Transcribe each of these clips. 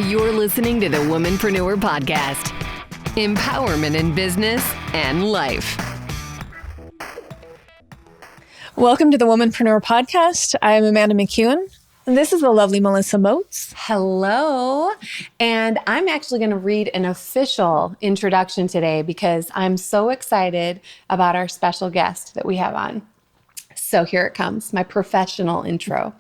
You're listening to the Womanpreneur podcast. Empowerment in business and life. Welcome to the Womanpreneur podcast. I'm Amanda McEwen, and this is the lovely Melissa Moats. Hello. And I'm actually going to read an official introduction today because I'm so excited about our special guest that we have on. So here it comes, my professional intro.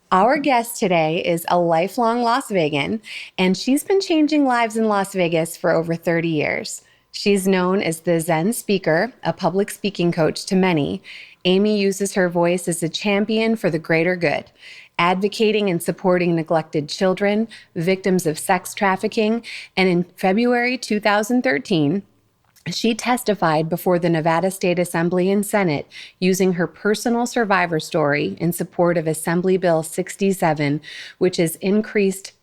Our guest today is a lifelong Las Vegan, and she's been changing lives in Las Vegas for over 30 years. She's known as the Zen Speaker, a public speaking coach to many. Amy uses her voice as a champion for the greater good, advocating and supporting neglected children, victims of sex trafficking, and in February 2013, she testified before the Nevada State Assembly and Senate using her personal survivor story in support of Assembly Bill 67, which increased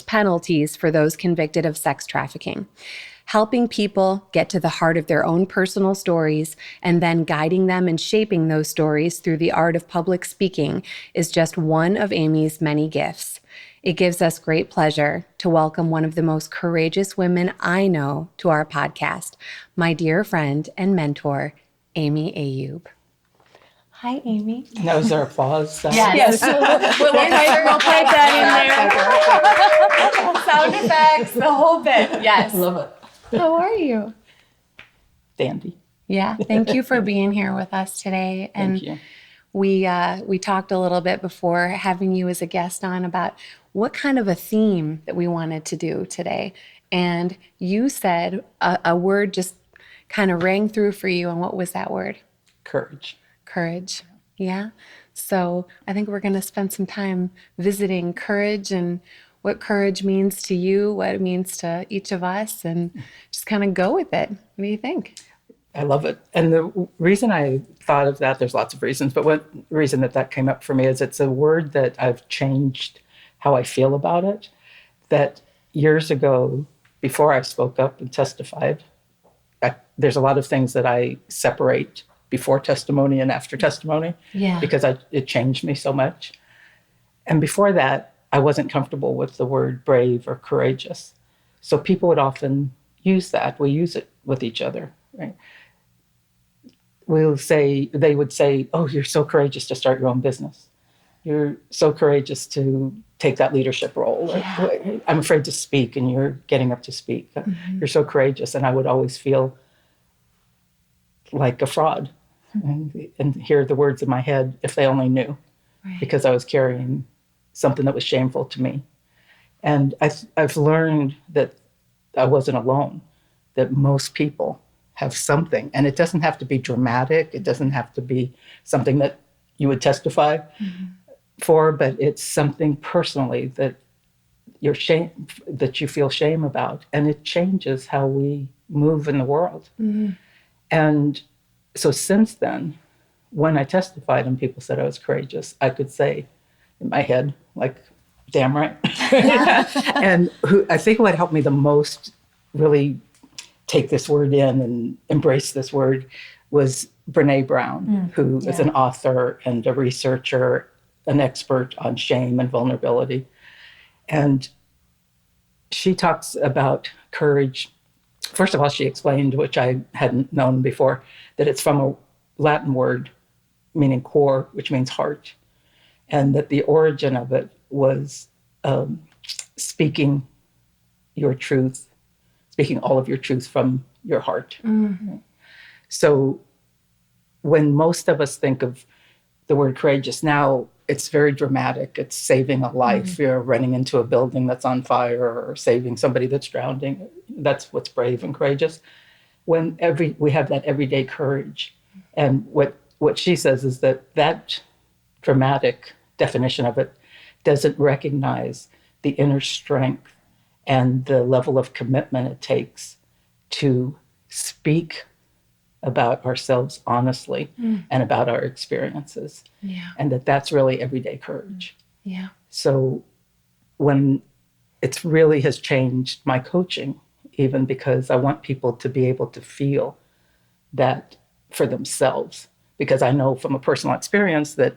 penalties for those convicted of sex trafficking. Helping people get to the heart of their own personal stories and then guiding them and shaping those stories through the art of public speaking is just one of Amy's many gifts. It gives us great pleasure to welcome one of the most courageous women I know to our podcast, my dear friend and mentor, Amy Ayoub. Hi, Amy. That was our applause. Yes. We'll put that in there. Sound effects, the whole bit. Yes. Love it. How are you? Dandy. Yeah. Thank you for being here with us today. And Thank you. We talked a little bit before having you as a guest on about what kind of a theme that we wanted to do today. And you said a word just kind of rang through for you. And what was that word? Courage. Courage. Yeah. So I think we're going to spend some time visiting courage and what courage means to you, what it means to each of us, and just kind of go with it. What do you think? I love it. And the reason I thought of that, there's lots of reasons, but one reason that came up for me is it's a word that I've changed how I feel about it. That years ago, before I spoke up and testified, there's a lot of things that I separate before testimony and after testimony because it changed me so much. And before that, I wasn't comfortable with the word brave or courageous. So people would often use that. We use it with each other, right? They would say, oh, you're so courageous to start your own business. You're so courageous to take that leadership role. Yeah. I'm afraid to speak and you're getting up to speak. Mm-hmm. You're so courageous. And I would always feel like a fraud and hear the words in my head, if they only knew, because I was carrying something that was shameful to me. And I've learned that I wasn't alone, that most people have something. And it doesn't have to be dramatic. It doesn't have to be something that you would testify for, but it's something personally that you feel shame about. And it changes how we move in the world. Mm-hmm. And so since then, when I testified and people said I was courageous, I could say in my head, like, damn right. And I think what helped me the most really take this word in and embrace this word was Brene Brown, who is an author and a researcher, an expert on shame and vulnerability. And she talks about courage. First of all, she explained, which I hadn't known before, that it's from a Latin word meaning cor, which means heart. And that the origin of it was speaking your truth, speaking all of your truth from your heart. Mm-hmm. So when most of us think of the word courageous now, it's very dramatic. It's saving a life. Mm-hmm. You're running into a building that's on fire or saving somebody that's drowning. That's what's brave and courageous. When we have that everyday courage. And what she says is that dramatic definition of it doesn't recognize the inner strength and the level of commitment it takes to speak about ourselves honestly and about our experiences. Yeah. And that's really everyday courage. Yeah. So when it really has changed my coaching, even because I want people to be able to feel that for themselves, because I know from a personal experience that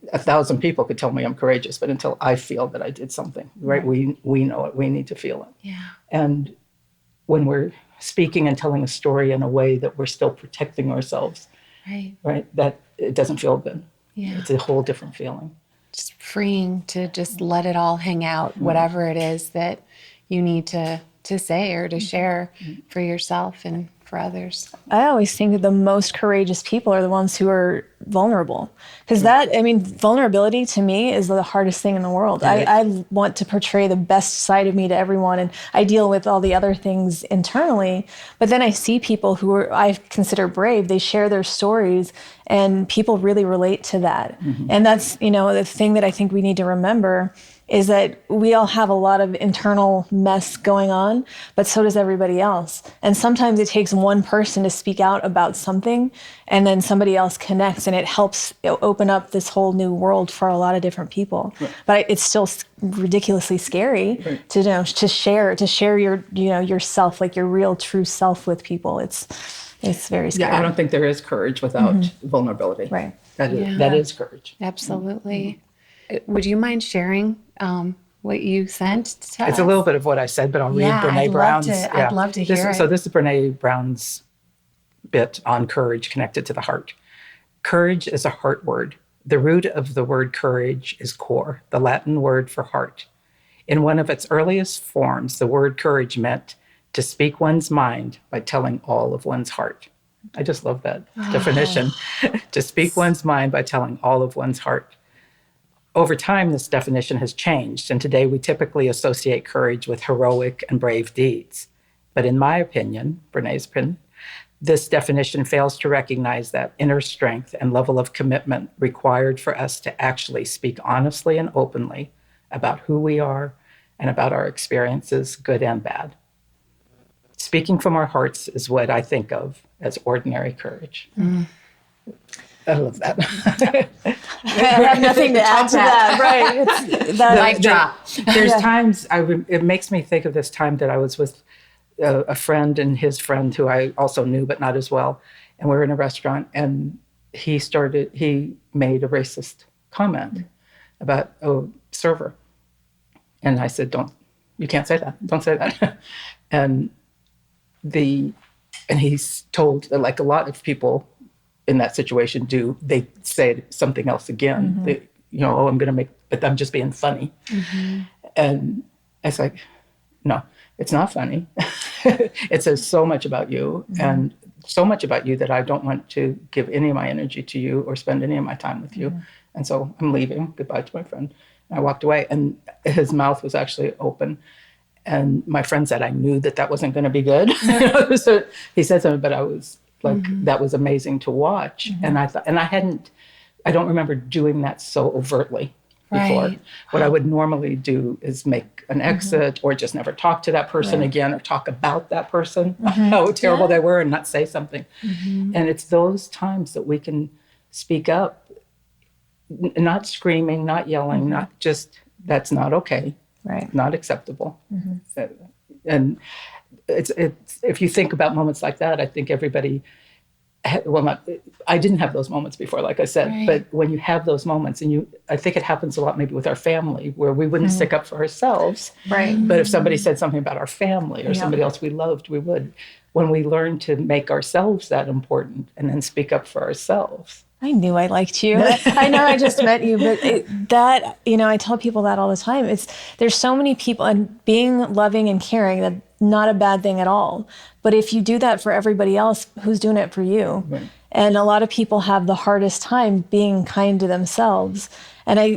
1,000 people could tell me I'm courageous, but until I feel that I did something, right? We know it. We need to feel it. Yeah. And when we're speaking and telling a story in a way that we're still protecting ourselves, right? That it doesn't feel good. Yeah. It's a whole different feeling. Just freeing to just let it all hang out, whatever it is that you need to say or to share for yourself and for others. I always think that the most courageous people are the ones who are vulnerable. Because vulnerability to me is the hardest thing in the world. I want to portray the best side of me to everyone, and I deal with all the other things internally. But then I see people who I consider brave. They share their stories, and people really relate to that. And that's, the thing that I think we need to remember is that we all have a lot of internal mess going on, but so does everybody else. And sometimes it takes one person to speak out about something, and then somebody else connects, and it helps open up this whole new world for a lot of different people. Right. But it's still ridiculously scary to share your yourself, like your real true self, with people. It's very scary. Yeah, I don't think there is courage without vulnerability. Right. That is courage. Absolutely. Would you mind sharing what you sent to us? It's a little bit of what I said, but I'll read Brene Brown's. I'd love to hear it. So this is Brene Brown's bit on courage connected to the heart. Courage is a heart word. The root of the word courage is cor, the Latin word for heart. In one of its earliest forms, the word courage meant to speak one's mind by telling all of one's heart. I just love that definition. To speak one's mind by telling all of one's heart. Over time, this definition has changed, and today we typically associate courage with heroic and brave deeds. But in my opinion, Brené's opinion, this definition fails to recognize that inner strength and level of commitment required for us to actually speak honestly and openly about who we are and about our experiences, good and bad. Speaking from our hearts is what I think of as ordinary courage. I love that. I have nothing to add to that. Right. It's Mic drop. There's times it makes me think of this time that I was with a friend and his friend who I also knew, but not as well. And we were in a restaurant, and he made a racist comment about a server. And I said, you can't say that. Don't say that. And he's told, like a lot of people in that situation they say something else again. They, but I'm just being funny. And it's like, no, it's not funny. It says so much about you, and so much about you that I don't want to give any of my energy to you or spend any of my time with you. And so I'm leaving. Goodbye to my friend. And I walked away, and his mouth was actually open. And my friend said, I knew that wasn't going to be good. So he said something, but I was like, that was amazing to watch. And I thought, I don't remember doing that so overtly before. Right. What I would normally do is make an exit or just never talk to that person again, or talk about that person, how terrible they were, and not say something. And it's those times that we can speak up, not screaming, not yelling, not just, that's not okay. Right. Not acceptable. And it's if you think about moments like that, I think everybody, I didn't have those moments before, like I said, but when you have those moments, and I think it happens a lot maybe with our family, where we wouldn't stick up for ourselves. Right. But if somebody said something about our family or somebody else we loved, we would. When we learn to make ourselves that important and then speak up for ourselves. I knew I liked you. I know I just met you, but I tell people that all the time. There's so many people, and being loving and caring, that's not a bad thing at all. But if you do that for everybody else, who's doing it for you? Right. And a lot of people have the hardest time being kind to themselves. And I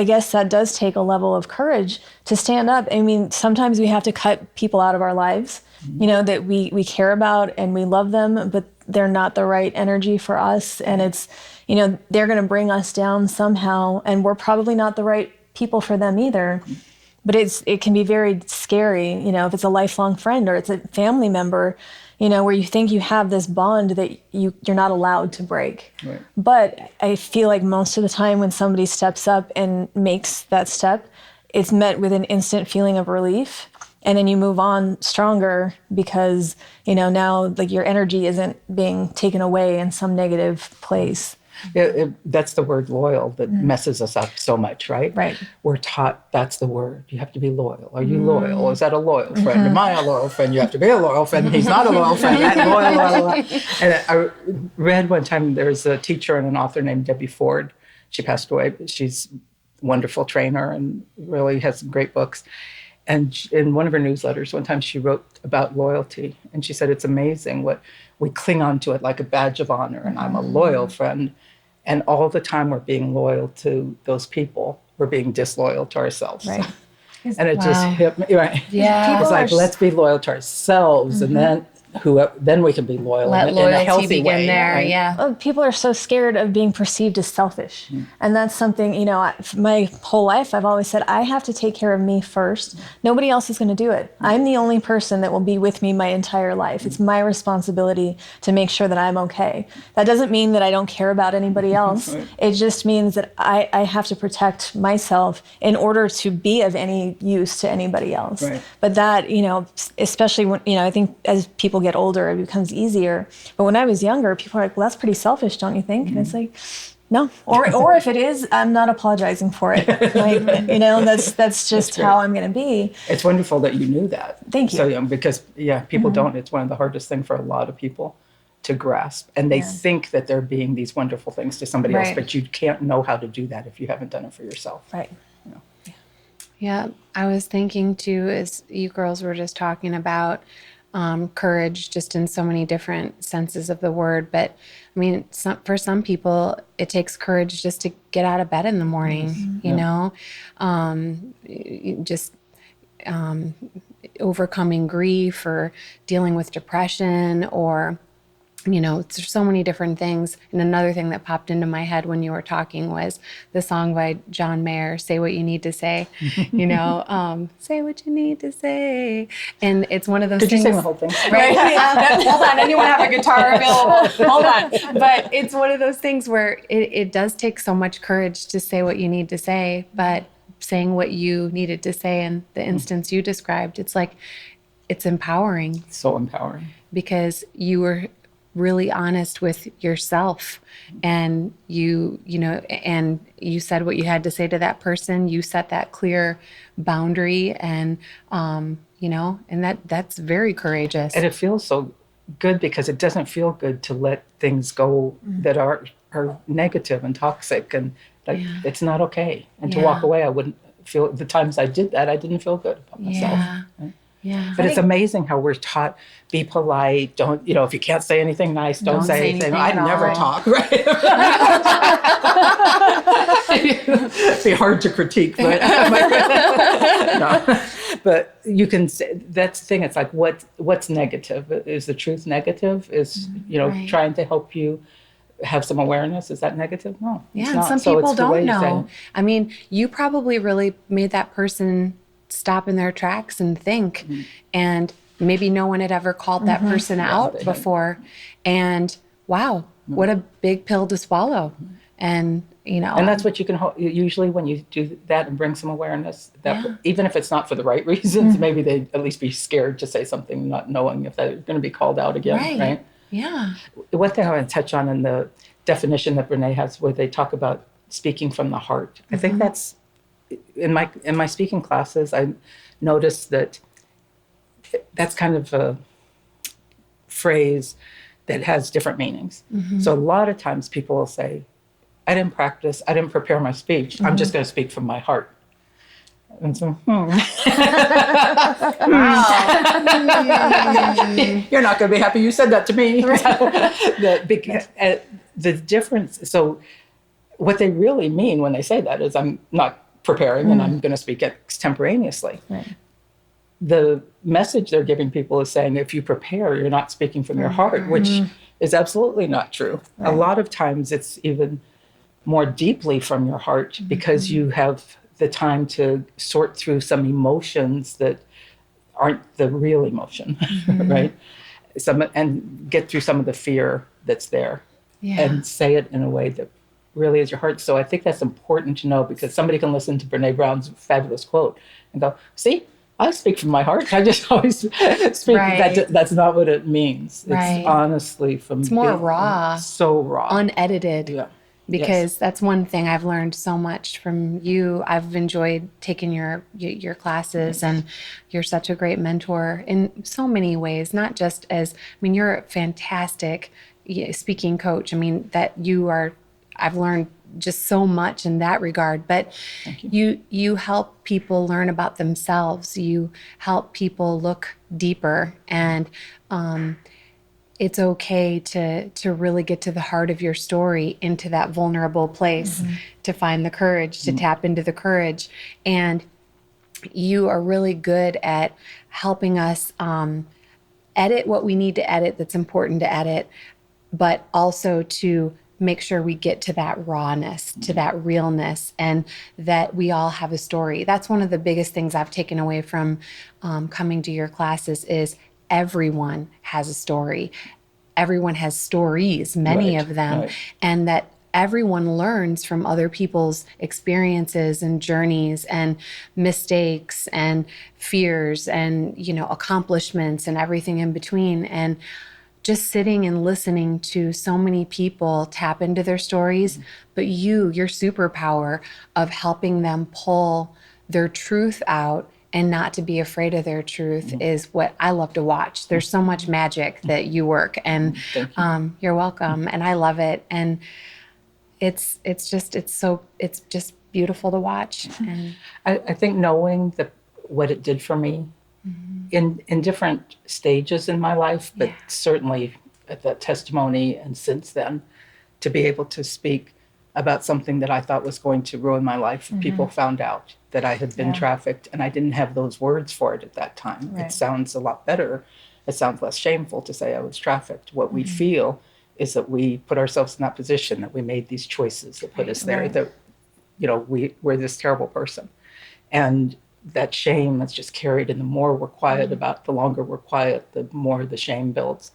guess that does take a level of courage to stand up. I mean, sometimes we have to cut people out of our lives, that we care about and we love them, but they're not the right energy for us. And it's, they're going to bring us down somehow, and we're probably not the right people for them either. But it can be very scary, if it's a lifelong friend or it's a family member, where you think you have this bond that you're not allowed to break. Right. But I feel like most of the time when somebody steps up and makes that step, it's met with an instant feeling of relief. And then you move on stronger because, now like your energy isn't being taken away in some negative place. That's the word loyal that messes us up so much, right? Right. We're taught that's the word. You have to be loyal. Are you loyal? Is that a loyal friend? Am I a loyal friend? You have to be a loyal friend. He's not a loyal friend. That loyal. And I read one time, there's a teacher and an author named Debbie Ford. She passed away, but she's a wonderful trainer and really has some great books. And in one of her newsletters, one time she wrote about loyalty. And she said, it's amazing what we cling on to it like a badge of honor. And I'm a loyal friend. And all the time we're being loyal to those people, we're being disloyal to ourselves. Right. And it just hit me, right? Yeah. It's like, let's be loyal to ourselves. And then we can be loyal Let in a loyalty healthy begin way. there. Right? Yeah. Oh, people are so scared of being perceived as selfish. And that's something, my whole life, I've always said, I have to take care of me first. Nobody else is going to do it. I'm the only person that will be with me my entire life. It's my responsibility to make sure that I'm okay. That doesn't mean that I don't care about anybody else. It just means that I have to protect myself in order to be of any use to anybody else. Right. But that, especially when, I think as people get older, it becomes easier. But when I was younger, people are like, well, that's pretty selfish, don't you think? And it's like, no. Or if it is, I'm not apologizing for it. That's just how I'm going to be. It's wonderful that you knew that. Thank you. So young, because people don't. It's one of the hardest things for a lot of people to grasp. And they think that they're being these wonderful things to somebody else, but you can't know how to do that if you haven't done it for yourself. Right. Yeah. I was thinking too, as you girls were just talking about courage, just in so many different senses of the word. But I mean, for some people, it takes courage just to get out of bed in the morning, just overcoming grief or dealing with depression or, there's so many different things. And another thing that popped into my head when you were talking was the song by John Mayer, Say What You Need to Say, say what you need to say. And it's one of those things. Did you sing the whole thing? Right. Hold on. Anyone have a guitar available? Hold on. But it's one of those things where it does take so much courage to say what you need to say, but saying what you needed to say in the instance you described, it's like, it's empowering. So empowering. Because you were really honest with yourself and you said what you had to say to that person. You set that clear boundary and, and that's very courageous. And it feels so good because it doesn't feel good to let things go that are negative and toxic and it's not okay. And to walk away, I wouldn't feel, the times I did that, I didn't feel good about myself. Yeah. Right? Yeah. But it's amazing how we're taught, be polite, don't, if you can't say anything nice, don't say anything. I never talk, right? It'd be hard to critique, but no. But you can say, that's the thing, it's like, what's negative? Is the truth negative? Is, trying to help you have some awareness? Is that negative? No. Yeah, and some people don't know. I mean, you probably really made that person stop in their tracks and think. And maybe no one had ever called that person out before. And wow, what a big pill to swallow. And, And that's what you can usually when you do that and bring some awareness, that even if it's not for the right reasons, maybe they'd at least be scared to say something, not knowing if they're going to be called out again, right? Yeah. One thing I want to touch on in the definition that Brene has, where they talk about speaking from the heart. I think that's, in my speaking classes, I noticed that's kind of a phrase that has different meanings. So a lot of times people will say, I didn't practice, I didn't prepare my speech, I'm just going to speak from my heart. And so, you're not going to be happy you said that to me. The difference, so what they really mean when they say that is I'm not preparing and I'm going to speak extemporaneously. Right. The message they're giving people is saying if you prepare, you're not speaking from your heart, which is absolutely not true. Right. A lot of times it's even more deeply from your heart because you have the time to sort through some emotions that aren't the real emotion, right? And get through some of the fear that's there and say it in a way that really is your heart. So I think that's important to know because somebody can listen to Brene Brown's fabulous quote and go, see, I speak from my heart. I just always speak. That's not what it means. It's honestly from... It's more raw. So raw. Unedited. Yeah. because that's one thing I've learned so much from you. I've enjoyed taking your classes, and you're such a great mentor in so many ways, not just as, I mean, you're a fantastic speaking coach. I mean, I've learned just so much in that regard, but you help people learn about themselves. You help people look deeper, and it's okay to really get to the heart of your story, into that vulnerable place, to find the courage, to tap into the courage. And you are really good at helping us edit what we need to edit that's important to edit, but also to make sure we get to that rawness, to that realness, and that we all have a story. That's one of the biggest things I've taken away from coming to your classes is everyone has a story. Everyone has stories, many of them, and that everyone learns from other people's experiences and journeys and mistakes and fears and, accomplishments and everything in between. And just sitting and listening to so many people tap into their stories, but your superpower of helping them pull their truth out and not to be afraid of their truth is what I love to watch. There's so much magic that you work, and you're welcome. And I love it. And it's just beautiful to watch. And I think knowing what it did for me in different stages in my life, but certainly at that testimony and since then, to be able to speak about something that I thought was going to ruin my life. People found out that I had been trafficked, and I didn't have those words for it at that time. It sounds a lot better. It sounds less shameful to say I was trafficked. What we feel is that we put ourselves in that position, that we made these choices that put us there, that, we're this terrible person. And that shame that's just carried, and the more we're quiet about, the longer we're quiet, the more the shame builds.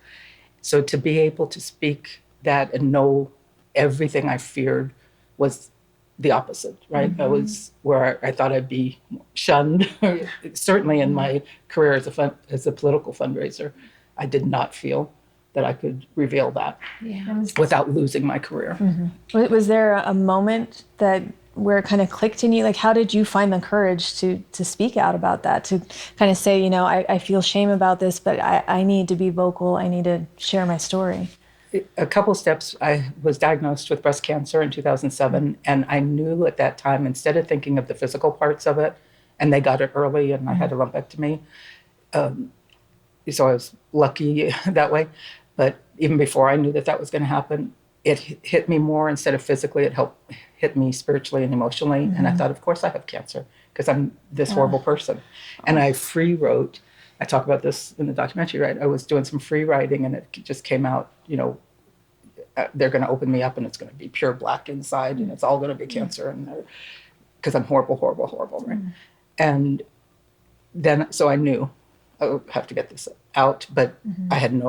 So to be able to speak that and know everything I feared was the opposite, right? I was where I thought I'd be shunned. Certainly in my career as a political fundraiser, I did not feel that I could reveal that without losing my career. Was there a moment where it kind of clicked in you? Like, how did you find the courage to speak out about that, to kind of say, I feel shame about this, but I need to be vocal. I need to share my story. A couple steps. I was diagnosed with breast cancer in 2007, and I knew at that time, instead of thinking of the physical parts of it, and they got it early, and I had a lumpectomy, so I was lucky that way. But even before I knew that was going to happen, it hit me more. Instead of physically, it hit me spiritually and emotionally. And I thought, of course I have cancer, because I'm this horrible person. And I free wrote. I talk about this in the documentary, right? I was doing some free writing, and it just came out, they're going to open me up, and it's going to be pure black inside, and it's all going to be cancer, and because I'm horrible, horrible, horrible, right? And then, so I knew I would have to get this out, but I had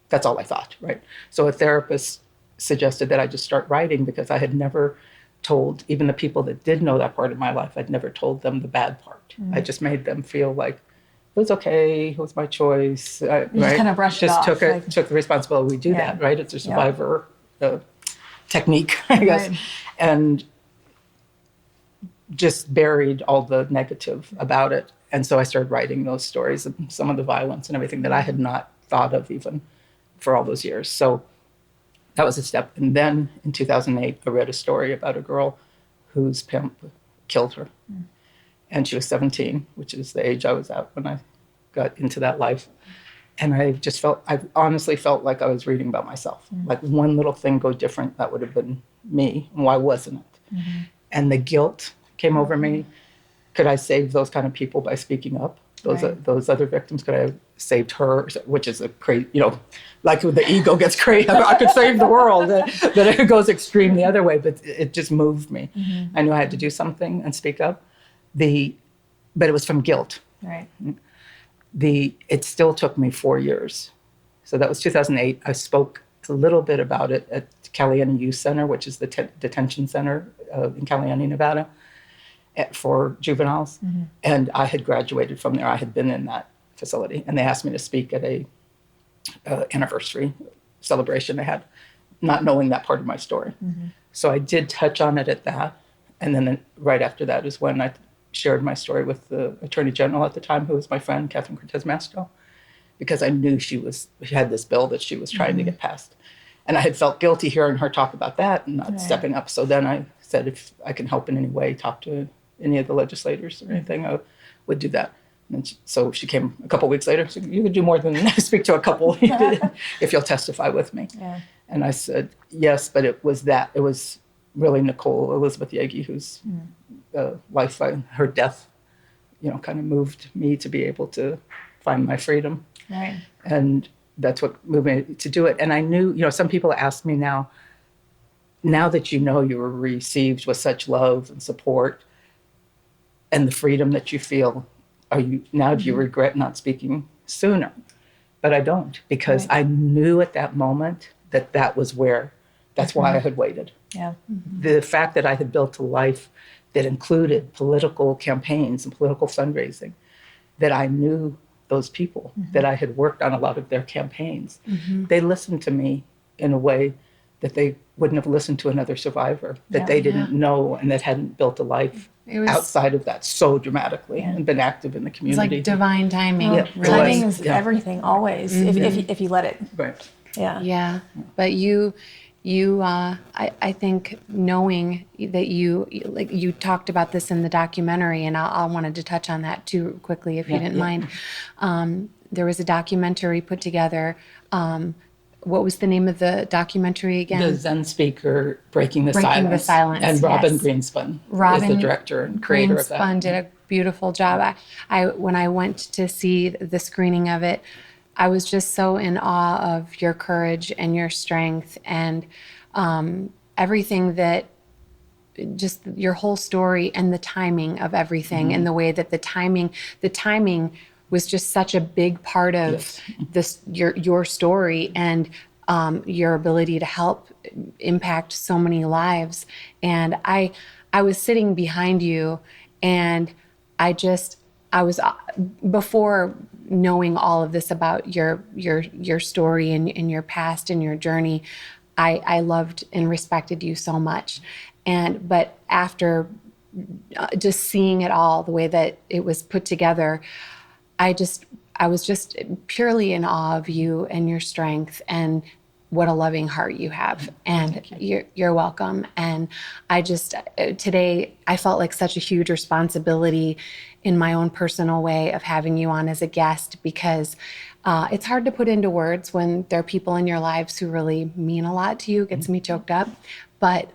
that's all I thought, right? So a therapist suggested that I just start writing, because I had never told, even the people that did know that part of my life, I'd never told them the bad part. I just made them feel like it was okay, it was my choice. Right? Just kind of brushed it off. Took the responsibility. We do that, right? It's a survivor technique, I guess. Right. And just buried all the negative about it. And so I started writing those stories of some of the violence and everything that I had not thought of even for all those years. So that was a step. And then in 2008, I read a story about a girl whose pimp killed her. And she was 17, which is the age I was at when I got into that life. And I honestly felt like I was reading about myself. Like one little thing go different, that would have been me. Why wasn't it? And the guilt came over me. Could I save those kind of people by speaking up? Those other victims, could I have saved her? Which is a crazy, like when the ego gets crazy, I could save the world. But it goes extreme the other way, but it just moved me. I knew I had to do something and speak up. But it was from guilt. Right. It still took me 4 years. So that was 2008. I spoke a little bit about it at Caliani Youth Center, which is the detention center in Caliani, Nevada, for juveniles. And I had graduated from there. I had been in that facility, and they asked me to speak at a anniversary celebration they had, not knowing that part of my story. So I did touch on it at that. And then right after that is when I shared my story with the Attorney General at the time, who was my friend, Catherine Cortez Masto, because I knew she had this bill that she was trying to get passed. And I had felt guilty hearing her talk about that and not stepping up. So then I said, if I can help in any way, talk to any of the legislators or anything, I would do that. And so she came a couple of weeks later. So you could do more than speak to a couple if you'll testify with me. Yeah. And I said, yes, but it was really Nicole Elizabeth Yagi, whose life, her death, kind of moved me to be able to find my freedom. Right. And that's what moved me to do it. And I knew, some people ask me now that you were received with such love and support and the freedom that you feel, do you regret not speaking sooner? But I don't, because I knew at that moment that was that's why I had waited. Yeah. The fact that I had built a life that included political campaigns and political fundraising, that I knew those people, that I had worked on a lot of their campaigns. They listened to me in a way that they wouldn't have listened to another survivor, that they didn't know and that hadn't built a life outside of that so dramatically and been active in the community. It's like divine timing. Well, timing is everything, always, if you let it. Right. Yeah. Yeah. But I think knowing that you talked about this in the documentary, and I wanted to touch on that too quickly, if you didn't mind. There was a documentary put together. What was the name of the documentary again? The Zen Speaker, Breaking the Silence. And Robin Greenspun is the director and creator of that. Greenspun did a beautiful job. When I went to see the screening of it, I was just so in awe of your courage and your strength and everything that, just your whole story and the timing of everything and the way that the timing was just such a big part of your story and your ability to help impact so many lives. And I was sitting behind you, and I was before knowing all of this about your story and your past and your journey, I loved and respected you so much. But after just seeing it all, the way that it was put together, I was just purely in awe of you and your strength and what a loving heart you have. And you're welcome. And today I felt like such a huge responsibility in my own personal way of having you on as a guest, because it's hard to put into words when there are people in your lives who really mean a lot to you. It gets me choked up. But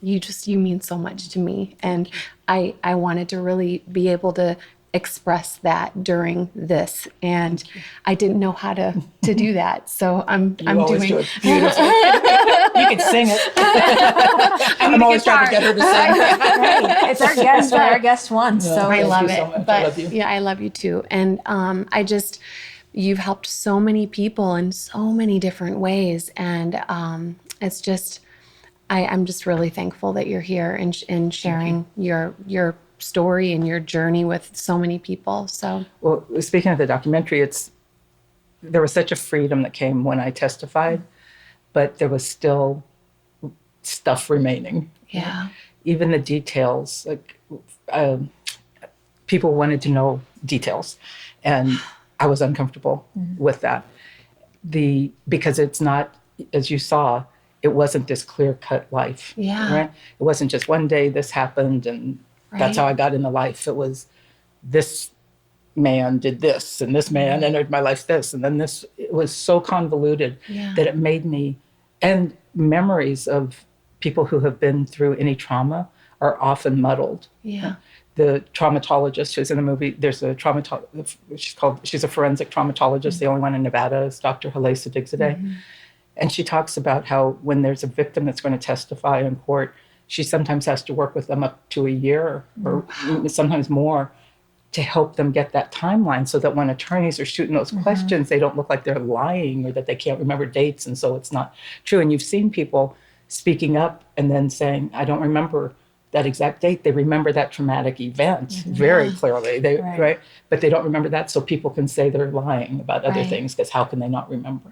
you mean so much to me. And I wanted to really be able to express that during this, and I didn't know how to do that. So I'm doing it beautifully. You can sing it. I'm always trying to get her to sing. Right. It's our guest. Our guest once. So I love it. So much. But I love you. yeah, I love you too. And you've helped so many people in so many different ways, and it's just I'm just really thankful that you're here and sharing your story and your journey with so many people. So, well, speaking of the documentary, there was such a freedom that came when I testified, but there was still stuff remaining. Yeah. Even the details, people wanted to know details, and I was uncomfortable with that. Because it's not, as you saw, it wasn't this clear-cut life. Yeah. Right? It wasn't just one day this happened and that's how I got into life. It was this man did this, and this man entered my life this, and then this. It was so convoluted that it made me, and memories of people who have been through any trauma are often muddled. Yeah. The traumatologist who's in the movie, there's a she's a forensic traumatologist, the only one in Nevada, is Dr. Halesa Digzadeh. And she talks about how when there's a victim that's going to testify in court, she sometimes has to work with them up to a year or sometimes more to help them get that timeline, so that when attorneys are shooting those questions, they don't look like they're lying or that they can't remember dates, and so it's not true. And you've seen people speaking up and then saying, I don't remember that exact date. They remember that traumatic event very clearly, right? But they don't remember that, so people can say they're lying about other things, because how can they not remember?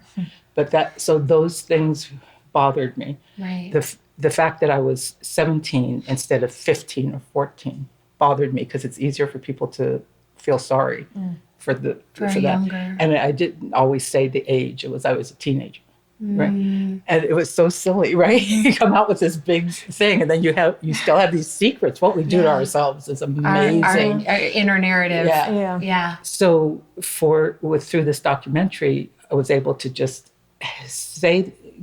But so those things bothered me. Right. the fact that I was 17 instead of 15 or 14 bothered me because it's easier for people to feel sorry for that. younger. And I didn't always say the age. I was a teenager. Right. And it was so silly, right? You come out with this big thing and then you still have these secrets. What we do to ourselves is amazing. Our inner narrative. Yeah. So through this documentary, I was able to just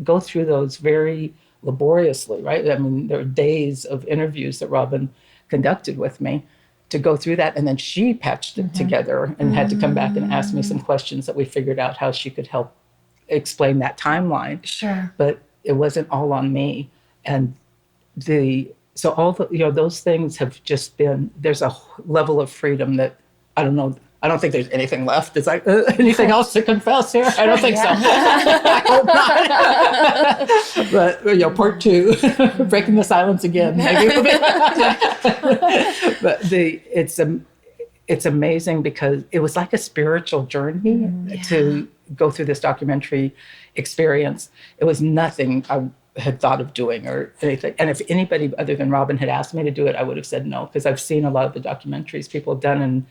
go through those very laboriously, right? I mean, there were days of interviews that Robin conducted with me to go through that. And then she patched it together and had to come back and ask me some questions that we figured out how she could help explain that timeline. Sure. But it wasn't all on me. And so all the, those things have just been, there's a level of freedom that I don't know. I don't think there's anything left. It's like, anything else to confess here? I don't think so. I hope not. But, part 2, breaking the silence again. But it's amazing because it was like a spiritual journey to go through this documentary experience. It was nothing I had thought of doing or anything. And if anybody other than Robin had asked me to do it, I would have said no, because I've seen a lot of the documentaries people have done and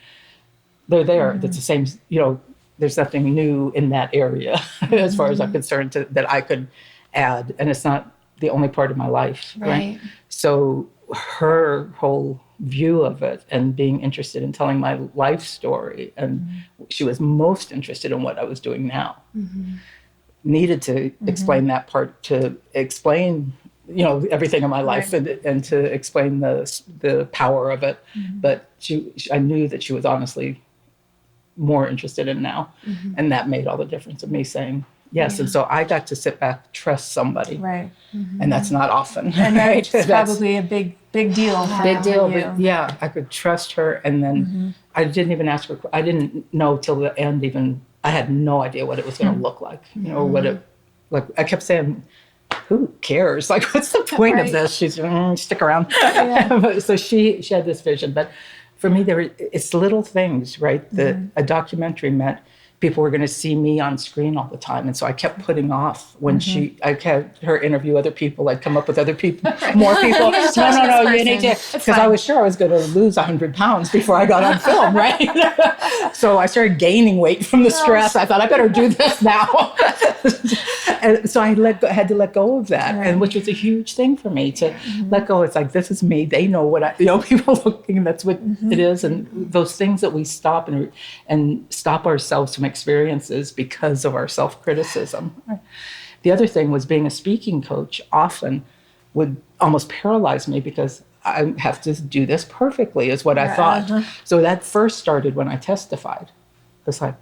they're there. That's the same, there's nothing new in that area as far as I'm concerned that I could add. And it's not the only part of my life. Right? So her whole view of it and being interested in telling my life story, and she was most interested in what I was doing now. Needed to explain that part to explain everything in my life and to explain the power of it. But I knew that she was honestly more interested in now, and that made all the difference of me saying yes. And so I got to sit back, trust somebody, right? And that's not often. And it's probably a big deal. Big deal. But yeah, I could trust her, and then I didn't even ask her. I didn't know till the end. Even I had no idea what it was going to look like. What it like. I kept saying, "Who cares? Like, what's the point of this?" She's stick around. So she had this vision, but for me, it's little things, right? That a documentary meant people were going to see me on screen all the time. And so I kept putting off when I had her interview other people. I'd come up with other people, more people. No, you need to, because I was sure I was going to lose 100 pounds before I got on film, right? So I started gaining weight from the stress. I thought I better do this now. And so I had to let go of that, and which was a huge thing for me to let go. It's like, this is me. They know what people looking, that's what it is. And those things that we stop and stop ourselves from experiences because of our self-criticism. The other thing was being a speaking coach often would almost paralyze me because I have to do this perfectly is what I thought. So that first started when I testified. It's like,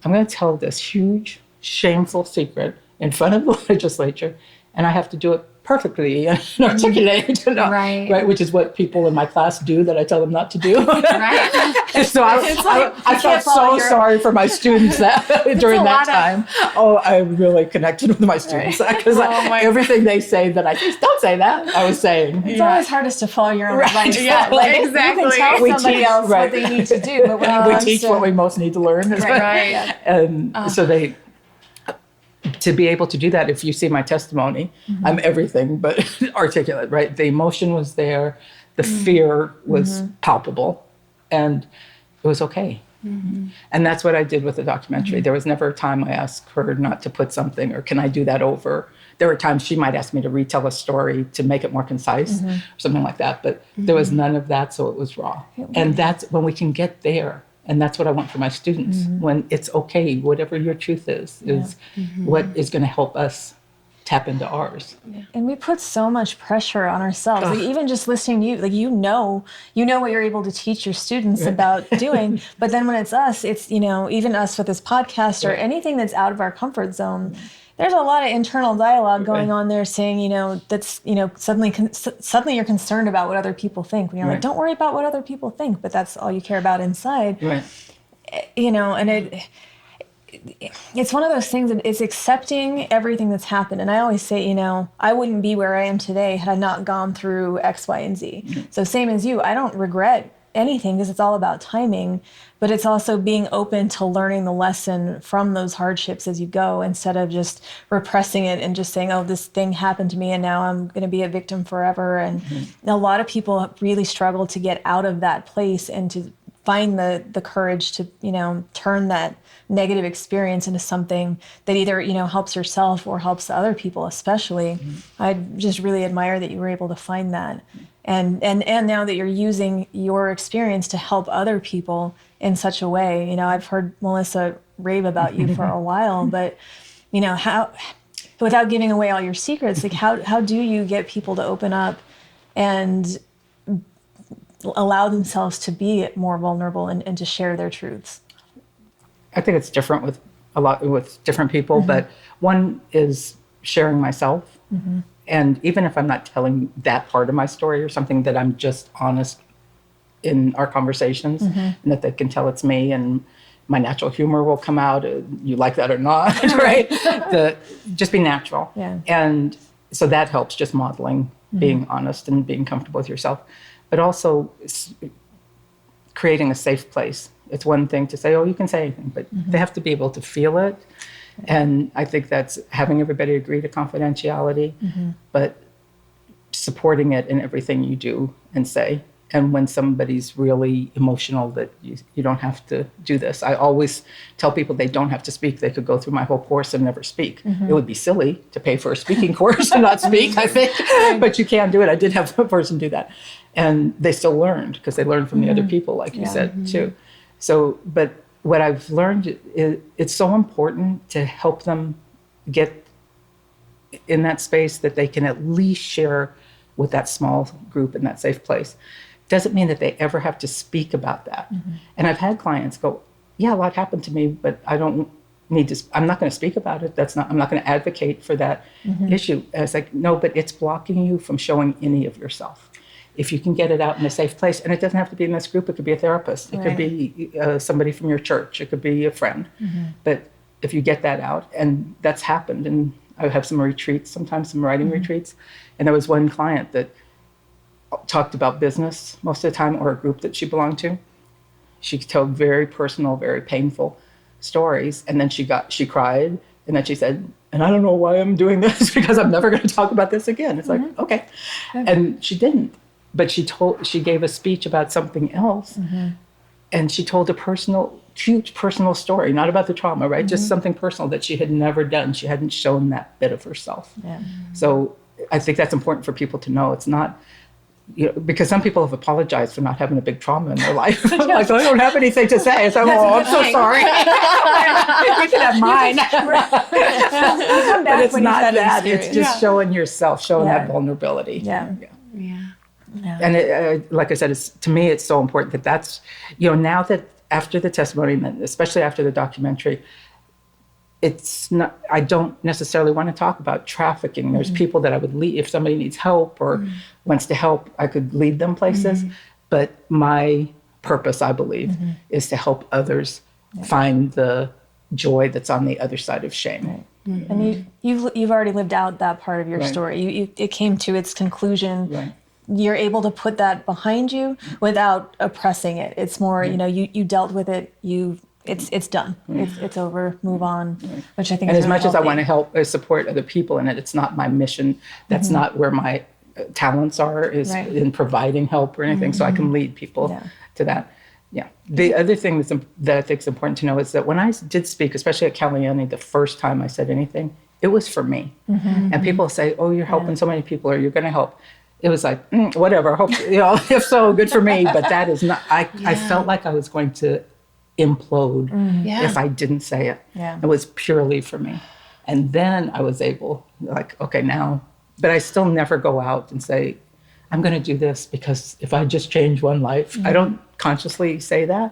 I'm going to tell this huge, shameful secret in front of the legislature, and I have to do it perfectly and articulate, right? Which is what people in my class do that I tell them not to do. So I felt so sorry for my students during that time. I really connected with my students because everything they say that I just don't say that, I was saying. It's always hardest to follow your own advice. Yeah, exactly. You can tell somebody else what they need to do, but when we teach what we most need to learn. And so to be able to do that, if you see my testimony, I'm everything but articulate, right? The emotion was there, the fear was palpable, and it was okay. And that's what I did with the documentary. There was never a time I asked her not to put something, or can I do that over? There were times she might ask me to retell a story to make it more concise, or something like that, but there was none of that, so it was raw. And that's when we can get there. And that's what I want for my students, when it's okay, whatever your truth is what is going to help us tap into ours. And we put so much pressure on ourselves. Like, even just listening to you, like, you know what you're able to teach your students about doing. But then when it's us, it's, even us with this podcast or anything that's out of our comfort zone, there's a lot of internal dialogue going on there saying, that's, suddenly you're concerned about what other people think. When you're like, don't worry about what other people think, but that's all you care about inside. And it's one of those things that it's accepting everything that's happened. And I always say, I wouldn't be where I am today had I not gone through X, Y, and Z. So same as you, I don't regret anything because it's all about timing, but it's also being open to learning the lesson from those hardships as you go, instead of just repressing it and just saying, oh, this thing happened to me and now I'm going to be a victim forever. And a lot of people really struggle to get out of that place and to find the courage to, turn that negative experience into something that either, helps yourself or helps other people, especially. I just really admire that you were able to find that. And now that you're using your experience to help other people in such a way, I've heard Melissa rave about you for a while, but, how, without giving away all your secrets, like how do you get people to open up and allow themselves to be more vulnerable and to share their truths? I think it's different with different people, but one is sharing myself. And even if I'm not telling that part of my story or something, that I'm just honest in our conversations and that they can tell it's me, and my natural humor will come out. You like that or not, right? Just be natural. Yeah. And so that helps, just modeling, being honest and being comfortable with yourself. But also creating a safe place. It's one thing to say, oh, you can say anything, but they have to be able to feel it. And I think that's having everybody agree to confidentiality, but supporting it in everything you do and say. And when somebody's really emotional, that you don't have to do this. I always tell people they don't have to speak. They could go through my whole course and never speak. It would be silly to pay for a speaking course and not speak, I think. But you can do it. I did have a person do that. And they still learned because they learned from the other people, like you said, too. So, but what I've learned is it's so important to help them get in that space that they can at least share with that small group in that safe place. Doesn't mean that they ever have to speak about that. And I've had clients go, yeah, a lot happened to me, but I don't need to, I'm not going to speak about it. I'm not going to advocate for that issue. And it's like, no, but it's blocking you from showing any of yourself. If you can get it out in a safe place, and it doesn't have to be in this group, it could be a therapist, it could be somebody from your church, it could be a friend. But if you get that out, and that's happened, and I have some retreats, sometimes some writing retreats, and there was one client that talked about business most of the time, or a group that she belonged to. She told very personal, very painful stories, and then she cried, and then she said, and I don't know why I'm doing this because I'm never going to talk about this again. It's like, okay. And she didn't. But she gave a speech about something else, and she told a huge personal story, not about the trauma, right? Just something personal that she had never done. She hadn't shown that bit of herself. So I think that's important for people to know. It's not, because some people have apologized for not having a big trauma in their life. Like, I don't have anything to say. It's like, oh, I'm so sorry. You can have mine. But it's not that. It's just showing yourself, showing that vulnerability. Yeah. And like I said, to me, it's so important that that's, now that after the testimony, and especially after the documentary, it's not, I don't necessarily want to talk about trafficking. There's people that I would lead, if somebody needs help or wants to help, I could lead them places. But my purpose, I believe, is to help others find the joy that's on the other side of shame. And you've already lived out that part of your story. It came to its conclusion. You're able to put that behind you without oppressing it. It's more, you dealt with it. It's done. It's over. Move on. Which I think. And is as much really as I want to help or support other people in it, it's not my mission. That's not where my talents are. Is in providing help or anything. So I can lead people to that. Yeah. The other thing that I think is important to know is that when I did speak, especially at Caliani, the first time I said anything, it was for me. And people say, "Oh, you're helping so many people, or you're going to help." It was like, whatever, hope, if so, good for me. But that is not, I felt like I was going to implode if I didn't say it. It was purely for me. And then I was able, like, okay, now, but I still never go out and say, I'm going to do this because if I just change one life, I don't consciously say that.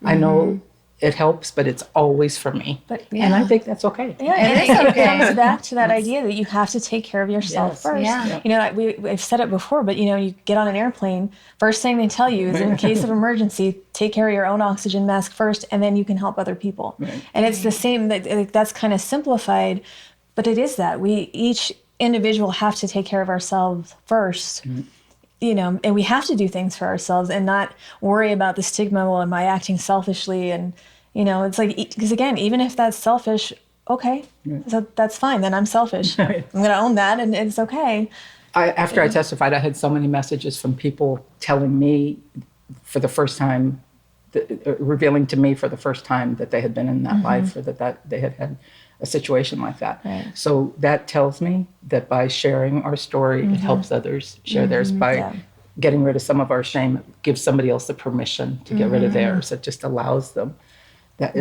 I know it helps, but it's always for me. And I think that's okay. It comes back to that idea that you have to take care of yourself first. We've said it before, but you get on an airplane, first thing they tell you is in case of emergency, take care of your own oxygen mask first, and then you can help other people. And it's the same, that's kind of simplified, but it is that. We each individual have to take care of ourselves first. and we have to do things for ourselves and not worry about the stigma. Well, am I acting selfishly? And, it's like, because again, even if that's selfish, okay, so that's fine. Then I'm selfish. Right. I'm going to own that, and it's okay. After I testified, I had so many messages from people telling me for the first time, revealing to me for the first time that they had been in that life, or that they had had a situation like that. Right. So that tells me that by sharing our story, it helps others share theirs. By getting rid of some of our shame, it gives somebody else the permission to get rid of theirs. It just allows them. That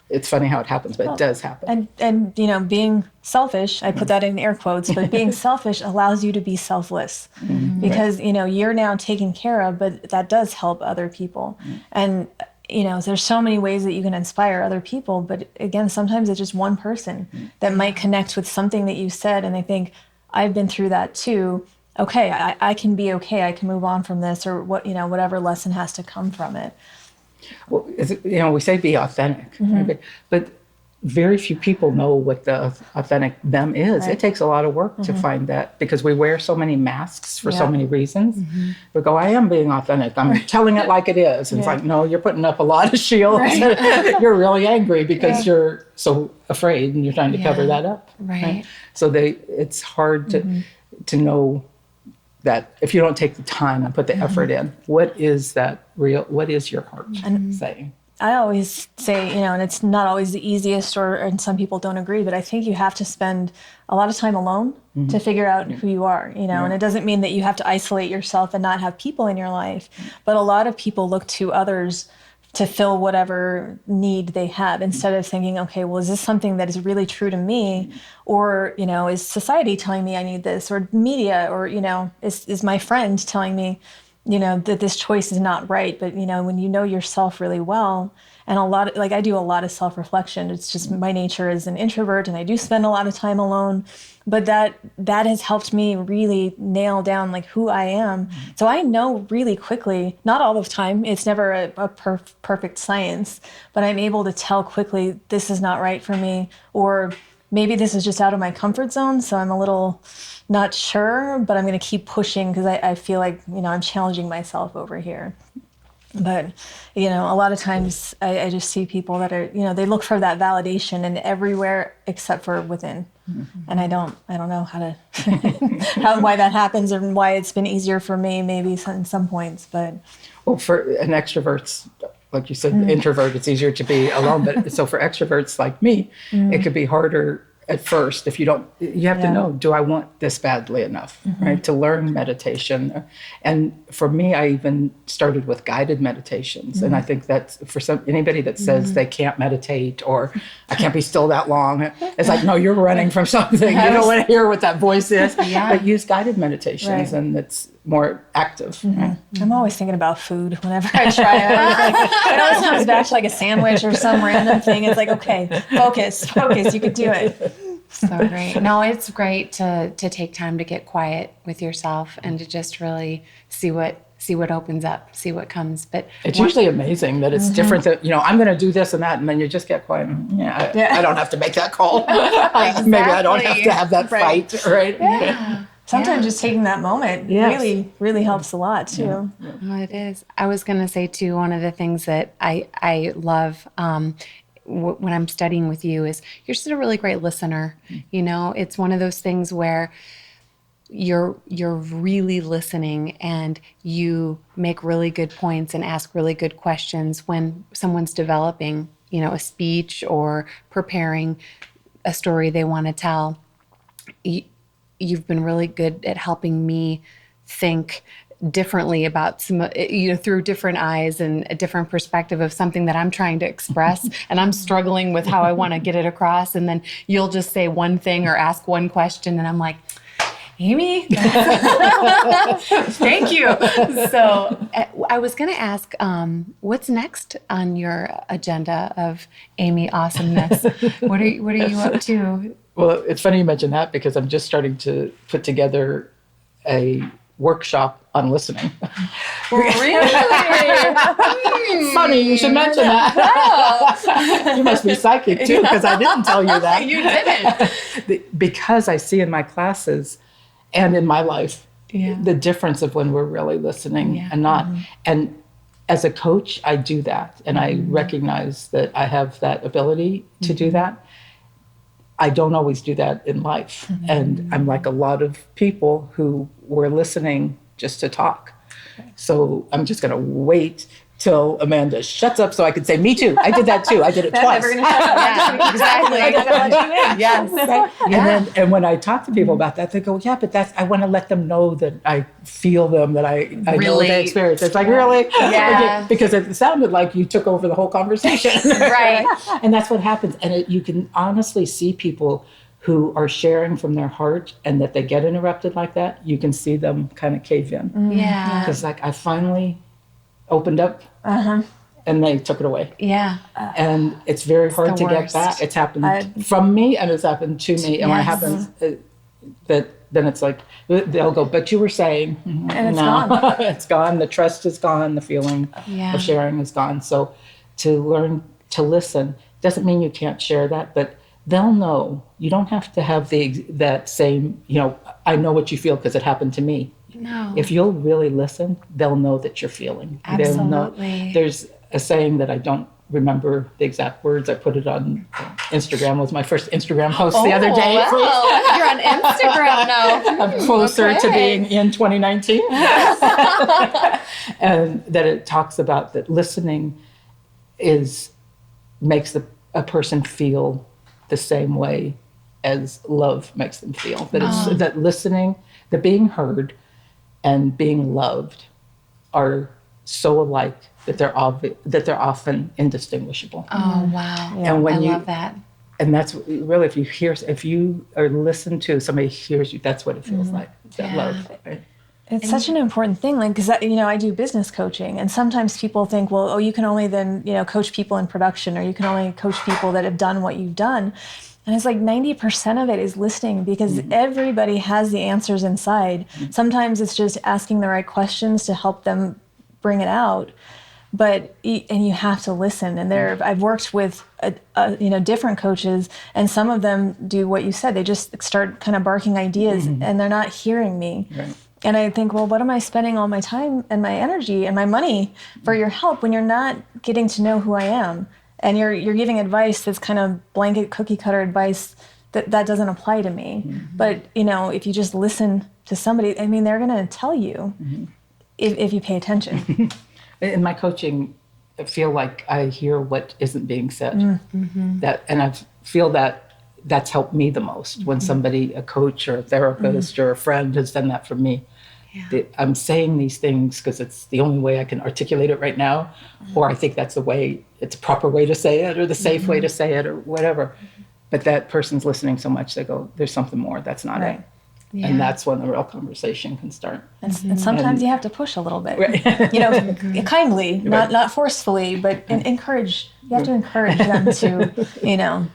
it's funny how it happens, but it does happen. And being selfish, I put that in air quotes, but being selfish allows you to be selfless, because you're now taken care of, but that does help other people. And there's so many ways that you can inspire other people, but again, sometimes it's just one person that might connect with something that you said, and they think, I've been through that too. Okay, I can be okay. I can move on from this, or whatever lesson has to come from it. Well, we say be authentic, right? But very few people know what the authentic them is. Right. It takes a lot of work to find that, because we wear so many masks for so many reasons. We go, I am being authentic. I'm telling it like it is. And it's like, no, you're putting up a lot of shields. Right. You're really angry because you're so afraid, and you're trying to cover that up. Right. So it's hard to know that if you don't take the time and put the effort in, what is your heart saying? I always say, and it's not always the easiest, and some people don't agree, but I think you have to spend a lot of time alone to figure out who you are, and it doesn't mean that you have to isolate yourself and not have people in your life, but a lot of people look to others to fill whatever need they have, instead of thinking, okay, well, is this something that is really true to me? Or, is society telling me I need this, or media, or, is my friend telling me, that this choice is not right? But, when you know yourself really well, and I do a lot of self-reflection. It's just my nature as an introvert, and I do spend a lot of time alone, but that has helped me really nail down who I am. So I know really quickly, not all the time, it's never a perfect science, but I'm able to tell quickly, this is not right for me, or maybe this is just out of my comfort zone, so I'm a little not sure, but I'm going to keep pushing because I feel like, I'm challenging myself over here. But, a lot of times I just see people that are, they look for that validation in everywhere except for within. And I don't know how to, why that happens, and why it's been easier for me maybe in some points, but. Well, for an extrovert's, like you said, introvert, it's easier to be alone. But so for extroverts like me, it could be harder at first if you have to know, do I want this badly enough, right? To learn meditation. And for me, I even started with guided meditations. And I think that's for anybody that says they can't meditate, or I can't be still that long. It's like, no, you're running from something. You don't want to hear what that voice is. But use guided meditations, and it's more active. Right? I'm always thinking about food whenever I try it. It always comes back to a sandwich or some random thing. It's like, okay, focus, you could do it. So great. No, it's great to take time to get quiet with yourself and to just really see what opens up, see what comes. But it's usually amazing that it's different. That I'm going to do this and that, and then you just get quiet. I don't have to make that call. Exactly. Maybe I don't have to have that fight, right? Yeah. Sometimes just taking that moment really, really helps a lot too. Oh, it is. I was going to say too, one of the things that I love when I'm studying with you is you're just a really great listener. It's one of those things where you're really listening, and you make really good points and ask really good questions when someone's developing, a speech or preparing a story they want to tell. You've been really good at helping me think differently about some, through different eyes and a different perspective of something that I'm trying to express, and I'm struggling with how I want to get it across. And then you'll just say one thing or ask one question, and I'm like, Amy, thank you. So I was going to ask, what's next on your agenda of Amy Awesomeness? What are you up to? Well, it's funny you mention that, because I'm just starting to put together a workshop on listening. Really? Funny you should mention that. You must be psychic too, because I didn't tell you that. You didn't. Because I see in my classes and in my life, the difference of when we're really listening and not. And as a coach, I do that. And I recognize that I have that ability to do that. I don't always do that in life. And I'm like a lot of people who were listening just to talk. So I'm just going to wait till Amanda shuts up so I could say, me too. I did that too. I did it twice. Never gonna shut up. Yeah, exactly. I gotta let you in. Yes. And when I talk to people about that, they go, yeah, but I want to let them know that I feel them, that I know Really? the experience. It's like, really? Yeah. Because it sounded like you took over the whole conversation. Right. And that's what happens. And you can honestly see people who are sharing from their heart and that they get interrupted like that. You can see them kind of cave in. Yeah. Because like I finally opened up and they took it away. Yeah. And it's very hard to get worst. back. It's happened from me and it's happened to me. And when it happens, then it's like, they'll go, but you were saying. And it's gone. It's gone. The trust is gone. The feeling Yeah. of sharing is gone. So to learn to listen doesn't mean you can't share that, but they'll know. You don't have to have that same, I know what you feel because it happened to me. No. If you'll really listen, they'll know that you're feeling. They'll know. Absolutely. There's a saying that I don't remember the exact words. I put it on Instagram. It was my first Instagram post the other day. Wow. You're on Instagram now. I'm closer to being in 2019. And that it talks about that listening makes a person feel the same way as love makes them feel. That it's that listening, that being heard and being loved are so alike that they're often indistinguishable. Oh, wow. And when I you love that. And that's really, if you are listened to, somebody hears you, that's what it feels like, that love. Right? It's such an important thing, like, because I do business coaching, and sometimes people think, well, you can only then coach people in production, or you can only coach people that have done what you've done. And it's like 90% of it is listening, because everybody has the answers inside. Sometimes it's just asking the right questions to help them bring it out. And you have to listen. And I've worked with different coaches, and some of them do what you said. They just start kind of barking ideas, and they're not hearing me. Right. And I think, well, what am I spending all my time and my energy and my money for your help when you're not getting to know who I am? And you're giving advice that's kind of blanket cookie cutter advice that doesn't apply to me. But if you just listen to somebody, they're going to tell you if you pay attention. In my coaching, I feel like I hear what isn't being said. And I feel that's helped me the most when somebody, a coach or a therapist or a friend, has done that for me. Yeah. I'm saying these things because it's the only way I can articulate it right now, or I think that's it's a proper way to say it, or the safe way to say it, or whatever. But that person's listening so much, they go, there's something more, that's not it. Yeah. And that's when the real conversation can start. And sometimes you have to push a little bit, kindly, not forcefully, but encourage. You have to encourage them to,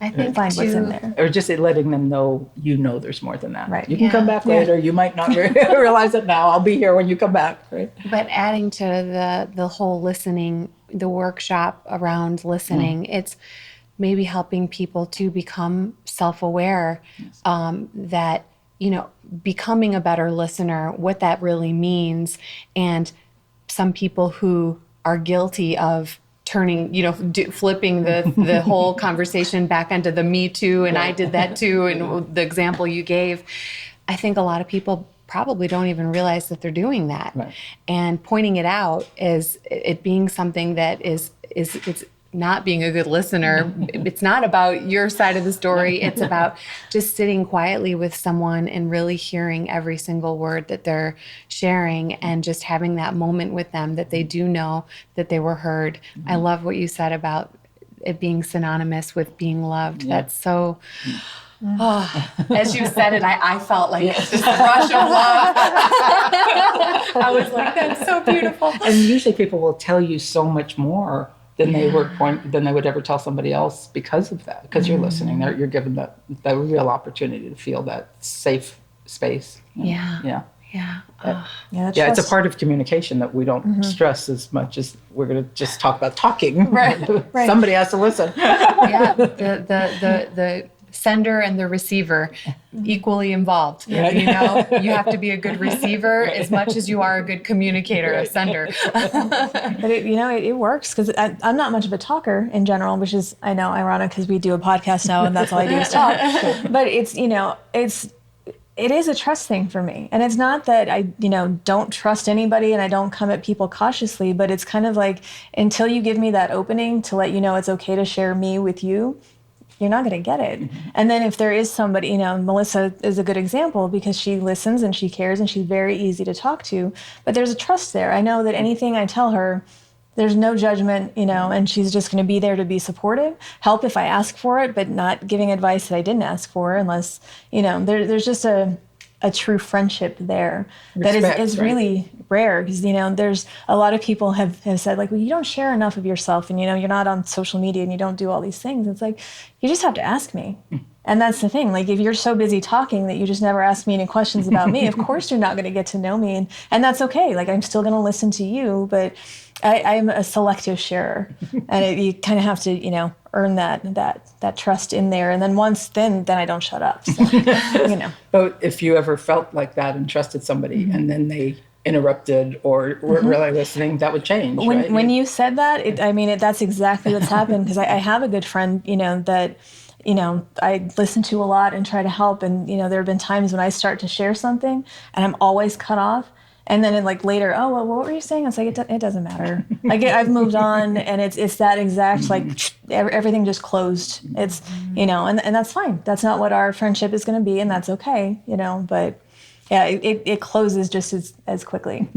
I think find what's in there. Or just letting them know, there's more than that. Right. You can come back later. You might not realize it now. I'll be here when you come back. Right. But adding to the whole listening, the workshop around listening, it's maybe helping people to become self-aware, that, becoming a better listener, what that really means. And some people who are guilty of turning, flipping the whole conversation back onto the me too, and I did that too, and the example you gave. I think a lot of people probably don't even realize that they're doing that. Right. And pointing it out as it being something that it's not being a good listener. It's not about your side of the story. It's about just sitting quietly with someone and really hearing every single word that they're sharing, and just having that moment with them that they do know that they were heard. I love what you said about it being synonymous with being loved. That's so... as you said it, I felt like this rush of love. I was like, that's so beautiful. And usually people will tell you so much more than they would ever tell somebody else because of that. Because you're listening, you're given that real opportunity to feel that safe space. Yeah. It's a part of communication that we don't stress as much as we're going to just talk about talking. Right. Somebody has to listen. The sender and the receiver equally involved. You know, you have to be a good receiver as much as you are a good communicator, a sender. But it works, because I'm not much of a talker in general, which is, I know, ironic, because we do a podcast now and that's all I do is talk. But it is a trust thing for me. And it's not that I, don't trust anybody and I don't come at people cautiously, but it's kind of like, until you give me that opening to let you know it's okay to share me with you, you're not going to get it. And then if there is somebody, Melissa is a good example, because she listens and she cares and she's very easy to talk to, but there's a trust there. I know that anything I tell her, there's no judgment, and she's just going to be there to be supportive, help if I ask for it, but not giving advice that I didn't ask for, unless, there's just a true friendship there. Respect, that is really rare, because, there's a lot of people have said, like, well, you don't share enough of yourself, and, you're not on social media and you don't do all these things. It's like, you just have to ask me. And that's the thing. Like, if you're so busy talking that you just never ask me any questions about me, of course you're not going to get to know me. And that's okay. Like, I'm still going to listen to you, but I'm a selective sharer. And you kind of have to, earn that trust in there. And then then I don't shut up. So, But if you ever felt like that and trusted somebody and then they interrupted or weren't really listening, that would change. When you said that, that's exactly what's happened. Because I have a good friend, that I listen to a lot and try to help. And, there have been times when I start to share something and I'm always cut off. And then later, oh, well, what were you saying? It's like, it doesn't matter. Like, I've moved on, and it's that exact, everything just closed. It's, and that's fine. That's not what our friendship is going to be, and that's okay, but yeah, it closes just as quickly.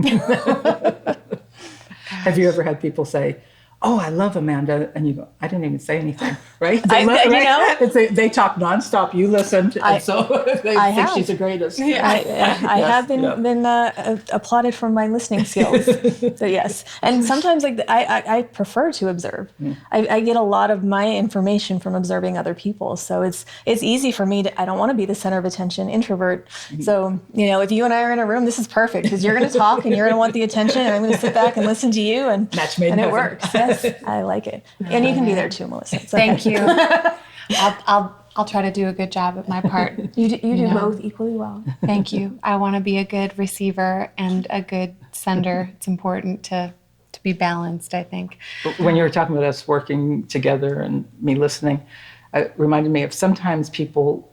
Have you ever had people say, oh, I love Amanda, and you go, I didn't even say anything, right? They talk nonstop. You listened, and so they think she's the greatest. I have been applauded for my listening skills. So yes, and sometimes I prefer to observe. I get a lot of my information from observing other people. So it's easy for me to. I don't want to be the center of attention, introvert. So if you and I are in a room, this is perfect, because you're going to talk and you're going to want the attention, and I'm going to sit back and listen to you, and match made in it heaven. Works. Yes. I like it. And you can be there too, Melissa. Thank you. I'll try to do a good job at my part. You do both equally well. Thank you. I want to be a good receiver and a good sender. It's important to be balanced, I think. When you were talking about us working together and me listening, it reminded me of sometimes people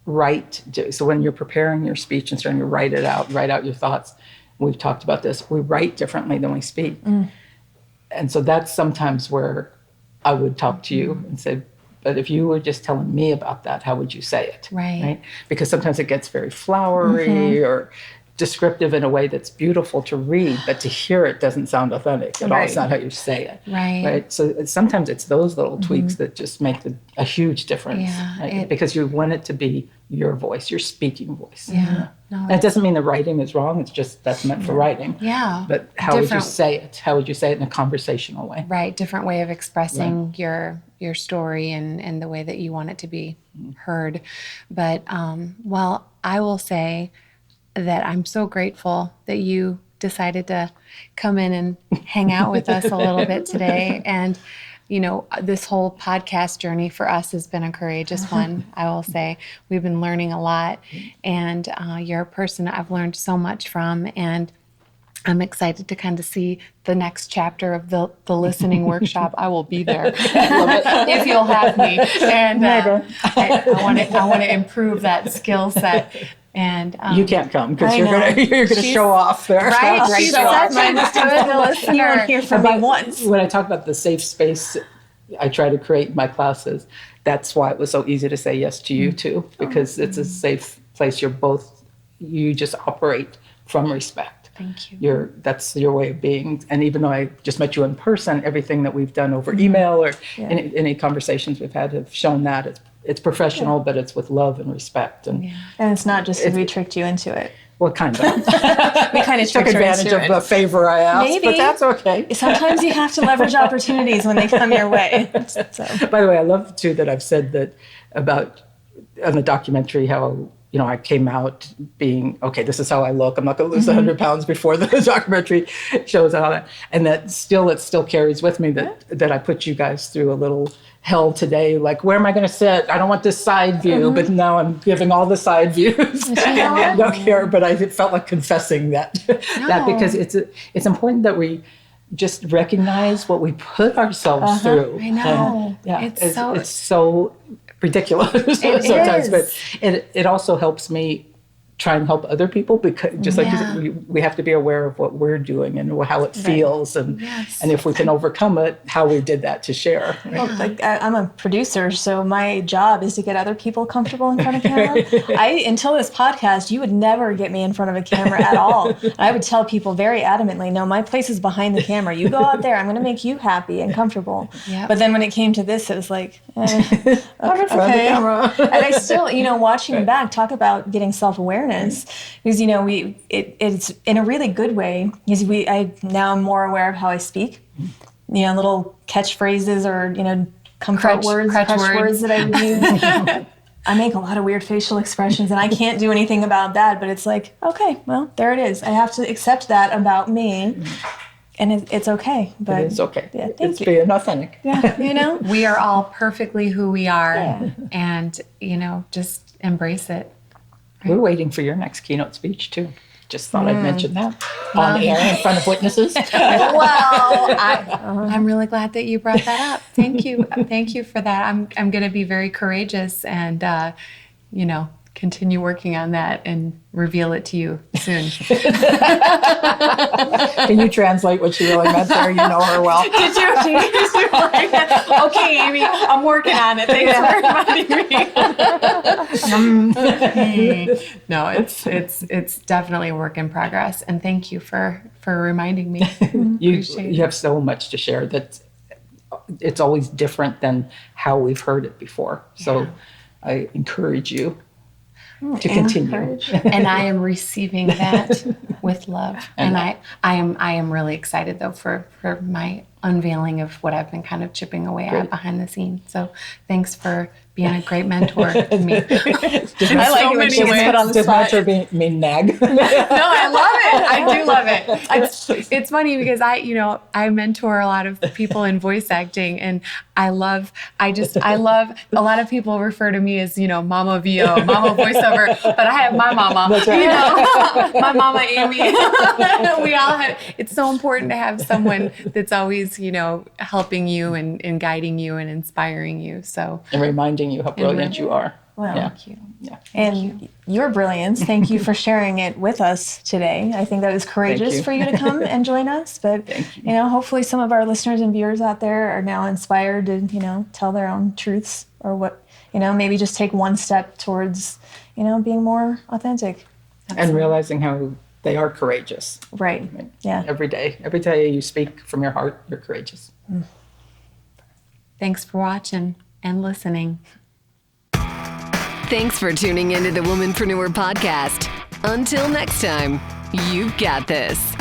write. So when you're preparing your speech and starting to write out your thoughts. We've talked about this. We write differently than we speak. And so that's sometimes where I would talk to you and say, but if you were just telling me about that, how would you say it? Right? Because sometimes it gets very flowery or descriptive in a way that's beautiful to read, but to hear it doesn't sound authentic at all. It's not how you say it. Right? So sometimes it's those little tweaks that just make a huge difference. Because you want it to be your voice, your speaking voice. And it doesn't mean the writing is wrong. It's just that's meant for writing. But how would you say it? How would you say it in a conversational way? Right. Different way of expressing your story and the way that you want it to be heard. But, I will say that I'm so grateful that you decided to come in and hang out with us a little bit today. And, this whole podcast journey for us has been a courageous one, I will say. We've been learning a lot, and you're a person I've learned so much from, and I'm excited to kind of see the next chapter of the listening workshop. I will be there if you'll have me. And I want to improve that skill set. And you can't come because you're gonna show off there. Right. She's such a good listener. You won't hear from me once. When I talk about the safe space I try to create in my classes, that's why it was so easy to say yes to you too, because it's a safe place. You just operate from respect. Thank you. That's your way of being. And even though I just met you in person, everything that we've done over email or any conversations we've had have shown that it's professional, but it's with love and respect. And it's not just because we tricked you into it. Well, kind of. We kind of took advantage of the favor I asked, but that's okay. Sometimes you have to leverage opportunities when they come your way. So. By the way, I love too that I've said that about on the documentary how I came out being, okay, this is how I look. I'm not going to lose 100 pounds before the documentary shows and all that. And it still carries with me that I put you guys through a little hell today. Like, where am I going to sit? I don't want this side view, but now I'm giving all the side views. I don't care, but I felt like confessing that, that because it's important that we just recognize what we put ourselves through. I know. And, it's so ridiculous sometimes, but it also helps me try and help other people, because just like you said, we have to be aware of what we're doing and how it feels, and if we can overcome it, how we did that to share. Right? Well, like I'm a producer, so my job is to get other people comfortable in front of camera. Until this podcast, you would never get me in front of a camera at all. And I would tell people very adamantly, no, my place is behind the camera. You go out there, I'm going to make you happy and comfortable. Yep. But then when it came to this, it was like, I'm in front of the camera. And I still, watching back, talk about getting self-awareness, because it's in a really good way, because now I'm more aware of how I speak, little catchphrases or crutch words that I would use. I make a lot of weird facial expressions, and I can't do anything about that, but it's like, okay, well, there it is. I have to accept that about me. And it's okay. But it is okay. Yeah, it's being authentic. Yeah, we are all perfectly who we are, and just embrace it. We're waiting for your next keynote speech too. Just thought I'd mention that on air in front of witnesses. I'm really glad that you brought that up. Thank you for that. I'm going to be very courageous and continue working on that and reveal it to you soon. Can you translate what she really meant there? You know her well. Did you? Okay, Amy, I'm working on it. Thanks for reminding me. No, it's definitely a work in progress, and thank you for reminding me. You have so much to share that it's always different than how we've heard it before. So I encourage you to continue. And I am receiving that with love. And I am really excited though for my unveiling of what I've been kind of chipping away at behind the scenes. So thanks for being a great mentor to me. I like it when she gets put on the spot. Does mentor mean nag? No, I love it. I do love it. It's funny because I mentor a lot of people in voice acting, and I love a lot of people refer to me as, Mama VO, Mama voiceover, but I have my mama, That's right. My mama Amy. We all have, it's so important to have someone that's always, helping you and guiding you and inspiring you. So, and reminding you how brilliant you are. Well, thank you. Yeah. And your brilliance, thank you for sharing it with us today. I think that was courageous for you to come and join us. But, hopefully some of our listeners and viewers out there are now inspired to, tell their own truths, or what, maybe just take one step towards, being more authentic. And realizing how they are courageous. Right. Yeah. Every day you speak from your heart, you're courageous. Thanks for watching and listening. Thanks for tuning into the Womanpreneur podcast. Until next time, you've got this.